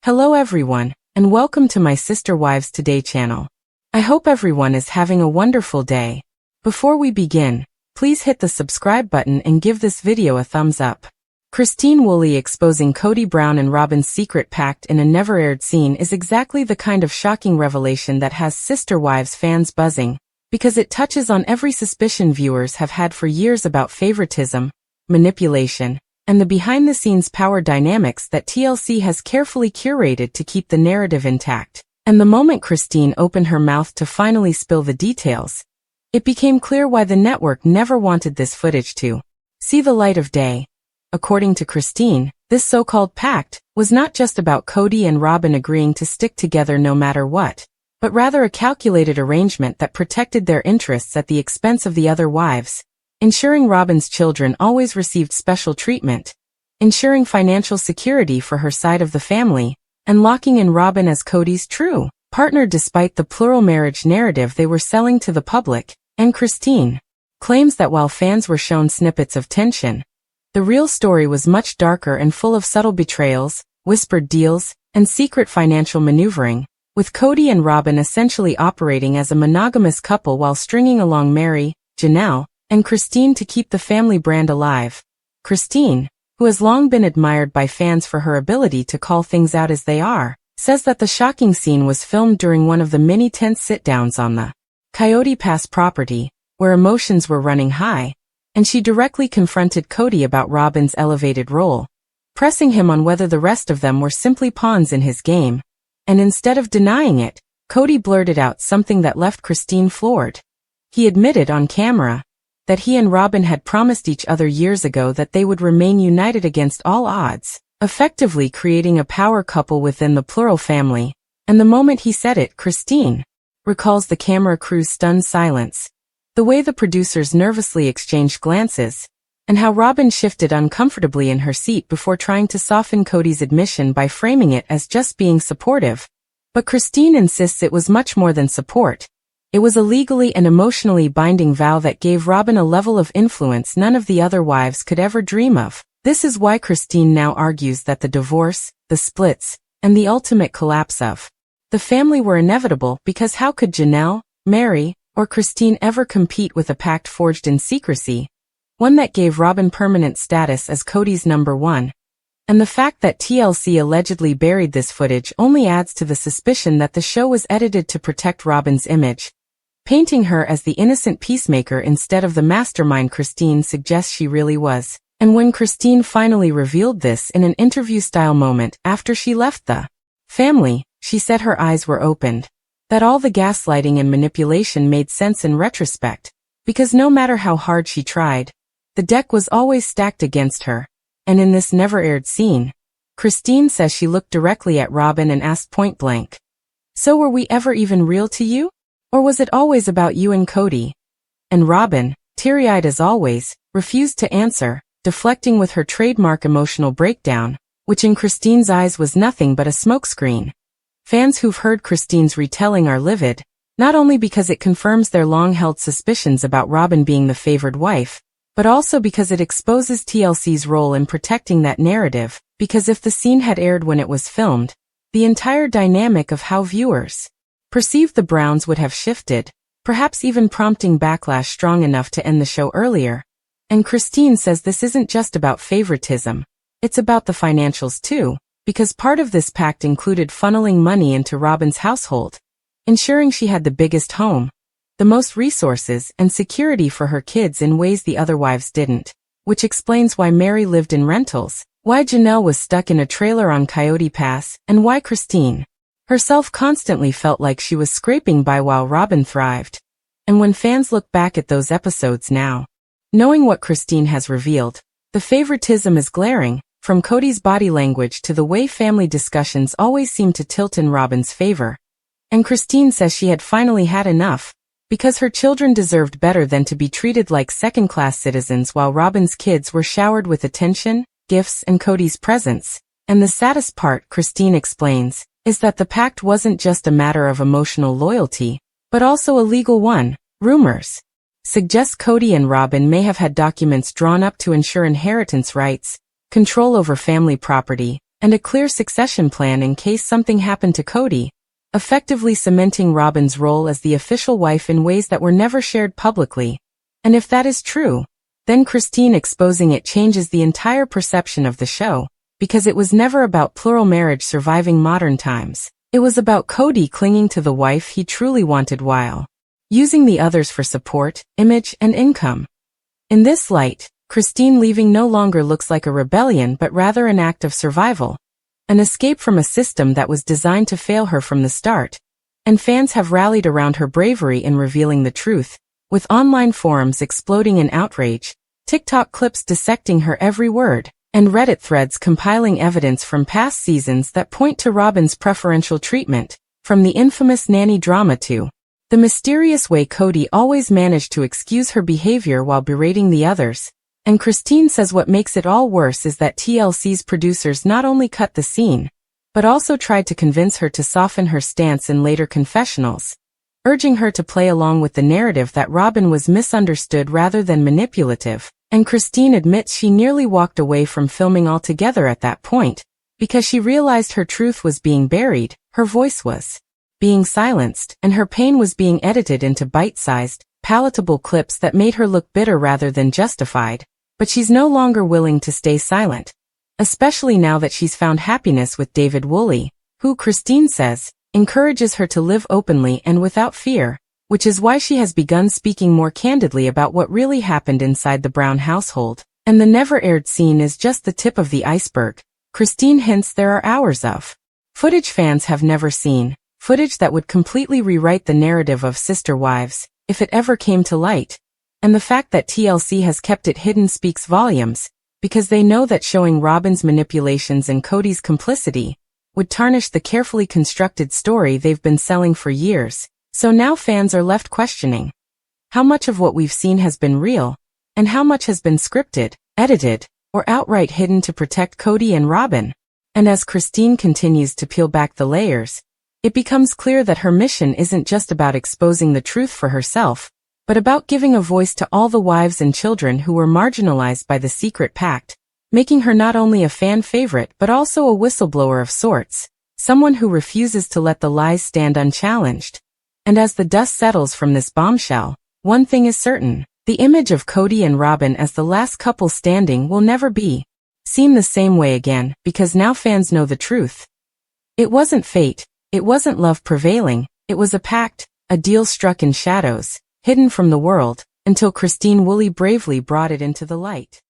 Hello everyone, and welcome to my Sister Wives Today channel. I hope everyone is having a wonderful day. Before we begin, please hit the subscribe button and give this video a thumbs up. Christine Woolley exposing Kody Robyn and Robyn's secret pact in a never-aired scene is exactly the kind of shocking revelation that has Sister Wives fans buzzing, because it touches on every suspicion viewers have had for years about favoritism, manipulation, and the behind-the-scenes power dynamics that TLC has carefully curated to keep the narrative intact. And the moment Christine opened her mouth to finally spill the details, it became clear why the network never wanted this footage to see the light of day. According to Christine, this so-called pact was not just about Kody and Robyn agreeing to stick together no matter what, but rather a calculated arrangement that protected their interests at the expense of the other wives, ensuring Robyn's children always received special treatment, ensuring financial security for her side of the family, and locking in Robyn as Kody's true partner despite the plural marriage narrative they were selling to the public. And Christine claims that while fans were shown snippets of tension, the real story was much darker and full of subtle betrayals, whispered deals, and secret financial maneuvering, with Kody and Robyn essentially operating as a monogamous couple while stringing along Meri, Janelle, and Christine to keep the family brand alive. Christine, who has long been admired by fans for her ability to call things out as they are, says that the shocking scene was filmed during one of the many tense sit-downs on the Coyote Pass property, where emotions were running high, and she directly confronted Kody about Robyn's elevated role, pressing him on whether the rest of them were simply pawns in his game. And instead of denying it, Kody blurted out something that left Christine floored. He admitted on camera that he and Robyn had promised each other years ago that they would remain united against all odds, effectively creating a power couple within the plural family. And the moment he said it, Christine recalls the camera crew's stunned silence, the way the producers nervously exchanged glances, and how Robyn shifted uncomfortably in her seat before trying to soften Kody's admission by framing it as just being supportive. But Christine insists it was much more than support. It was a legally and emotionally binding vow that gave Robyn a level of influence none of the other wives could ever dream of. This is why Christine now argues that the divorce, the splits, and the ultimate collapse of the family were inevitable because how could Janelle, Meri, or Christine ever compete with a pact forged in secrecy, one that gave Robyn permanent status as Kody's number one? And the fact that TLC allegedly buried this footage only adds to the suspicion that the show was edited to protect Robyn's image, painting her as the innocent peacemaker instead of the mastermind Christine suggests she really was. And when Christine finally revealed this in an interview-style moment after she left the family, she said her eyes were opened, that all the gaslighting and manipulation made sense in retrospect, because no matter how hard she tried, the deck was always stacked against her. And in this never-aired scene, Christine says she looked directly at Robyn and asked point-blank, "So were we ever even real to you? Or was it always about you and Kody?" And Robyn, teary-eyed as always, refused to answer, deflecting with her trademark emotional breakdown, which in Christine's eyes was nothing but a smokescreen. Fans who've heard Christine's retelling are livid, not only because it confirms their long-held suspicions about Robyn being the favored wife, but also because it exposes TLC's role in protecting that narrative, because if the scene had aired when it was filmed, the entire dynamic of how viewers perceived the Browns would have shifted, perhaps even prompting backlash strong enough to end the show earlier. And Christine says this isn't just about favoritism, it's about the financials too, because part of this pact included funneling money into Robyn's household, ensuring she had the biggest home, the most resources and security for her kids in ways the other wives didn't, which explains why Meri lived in rentals, why Janelle was stuck in a trailer on Coyote Pass, and why Christine herself constantly felt like she was scraping by while Robyn thrived. And when fans look back at those episodes now, knowing what Christine has revealed, the favoritism is glaring, from Kody's body language to the way family discussions always seem to tilt in Robyn's favor. And Christine says she had finally had enough, because her children deserved better than to be treated like second-class citizens while Robyn's kids were showered with attention, gifts, and Kody's presence. And the saddest part, Christine explains, is that the pact wasn't just a matter of emotional loyalty, but also a legal one. Rumors suggest Kody and Robyn may have had documents drawn up to ensure inheritance rights, control over family property, and a clear succession plan in case something happened to Kody, effectively cementing Robyn's role as the official wife in ways that were never shared publicly. And if that is true, then Christine exposing it changes the entire perception of the show, because it was never about plural marriage surviving modern times. It was about Kody clinging to the wife he truly wanted while using the others for support, image, and income. In this light, Christine leaving no longer looks like a rebellion but rather an act of survival, an escape from a system that was designed to fail her from the start, and fans have rallied around her bravery in revealing the truth, with online forums exploding in outrage, TikTok clips dissecting her every word, and Reddit threads compiling evidence from past seasons that point to Robyn's preferential treatment, from the infamous nanny drama to the mysterious way Kody always managed to excuse her behavior while berating the others. And Christine says what makes it all worse is that TLC's producers not only cut the scene, but also tried to convince her to soften her stance in later confessionals, urging her to play along with the narrative that Robyn was misunderstood rather than manipulative. And Christine admits she nearly walked away from filming altogether at that point, because she realized her truth was being buried, her voice was being silenced, and her pain was being edited into bite-sized, palatable clips that made her look bitter rather than justified. But she's no longer willing to stay silent, especially now that she's found happiness with David Woolley, who, Christine says, encourages her to live openly and without fear, which is why she has begun speaking more candidly about what really happened inside the Brown household. And the never-aired scene is just the tip of the iceberg. Christine hints there are hours of footage fans have never seen, footage that would completely rewrite the narrative of sister wives, if it ever came to light. And the fact that TLC has kept it hidden speaks volumes, because they know that showing Robyn's manipulations and Kody's complicity would tarnish the carefully constructed story they've been selling for years. So now fans are left questioning how much of what we've seen has been real, and how much has been scripted, edited, or outright hidden to protect Kody and Robyn. And as Christine continues to peel back the layers, it becomes clear that her mission isn't just about exposing the truth for herself, but about giving a voice to all the wives and children who were marginalized by the secret pact, making her not only a fan favorite but also a whistleblower of sorts, someone who refuses to let the lies stand unchallenged. And as the dust settles from this bombshell, one thing is certain: the image of Kody and Robyn as the last couple standing will never be seen the same way again, because now fans know the truth. It wasn't fate, it wasn't love prevailing, it was a pact, a deal struck in shadows, hidden from the world, until Christine Woolley bravely brought it into the light.